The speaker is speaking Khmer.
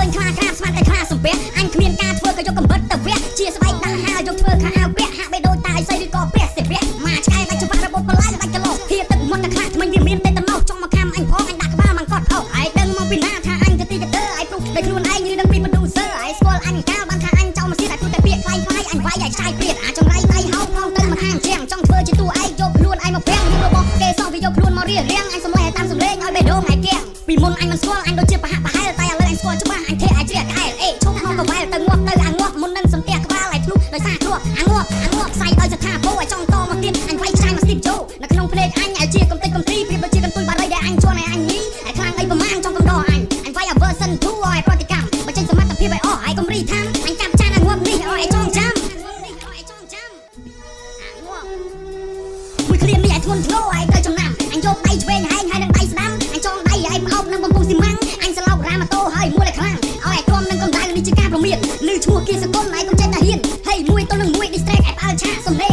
ញខ្លាក្រាបស្មានតែខ្លាសំពះអញគ្មានការធ្វើក៏យកកំបិតទៅវះជាស្បែកដាក់ហាយកធ្វើខោអាវពាក់ហាក់បីដូចតាយសៃឬក៏ពាក់សិពាក់មកឆ្កែដាច់ច្បាស់របបបន្លាយដាច់កលោធៀទឹកមុនតែខ្លាថ្មិញវាមានតែតំណោចង់មកខំអញផងអញដាក់ក្បាលមកកត់អោឯងដឹងមកពីណាថាអញទៅទីកតើឯងព្រុសតែខ្លួនឯងឬដឹងពីបឌូសើឯងស្គាល់អញកាលបានថាអញចោលមកទៀតតែខ្លួនតែពាក្យខ្លាយខ្លាយអញវាយឲ្យឆ្កែព្រាតអាចង្រៃដៃហោផងទៅមកខាងជាងចង់ធ្វើជាតួឯងយកខ្លួនឯងមកប្រាំងរបស់គេសោះវាយកខ្លួនមករៀបរៀងអញសំឡេងតាមសំឡេងឲ្យបេះដូងឯងគាំងពីមុនអញមិនស្គាល់អញដូចជាប្រហាក់ប្រហែលតែឥឡូវអញស្គាល់ច្បាស់អញធាក់ឲ្យជ្រះក្អែលអេឈប់មកកវ៉ែលទៅងាប់ទៅអាងាប់មុននឹងសំទះក្បាលឲ្យធ្លុះដោយសារធ្លាប់អាងាប់ផ្សាយដោយស្ថាពរឲ្យចង់តមកទៀតអញវាយឆ្កែមកស្ទីបជូនៅក្នុងភ្នែកអញឲ្យជាកំតិចកំទីប្រៀបដូចជាកន្ទុយបារីដែលអញជន់ឲ្យអញញីឲ្យខ្លាំងអីប្រមាណចង់កំដរអញវាយឲ្យ version 2ឲ្យប្រតិកម្មបើចេញសមត្ថភាពឲ្យអស់ឲ្យកុំរីថាំអញចាប់ចានអាងាប់នេះឲ្យចងចាំមួយគ្រានេះឲ្យធ្ងន់ធ្ងរឲ្យត្រូវចំណាំអញយកដៃឆ្វេងហែងហើយនឹងដៃស្ដាំអញចងដៃឲ្យផ្អោបនឹងបំពុះស៊ីម៉ាំងអញសឡោករ៉ាម៉ូតូហើយមួយឲ្យខ្លាំងឲ្យឲ្យក្រុមនឹងកំដៅនេះជាការប្រមានឮឈ្មោះគៀសកុនឯងកុំចេះតែហ៊ានហេមួយទល់នឹងមួយ distract ឲ្យផ្អើលឆាកសំឡេង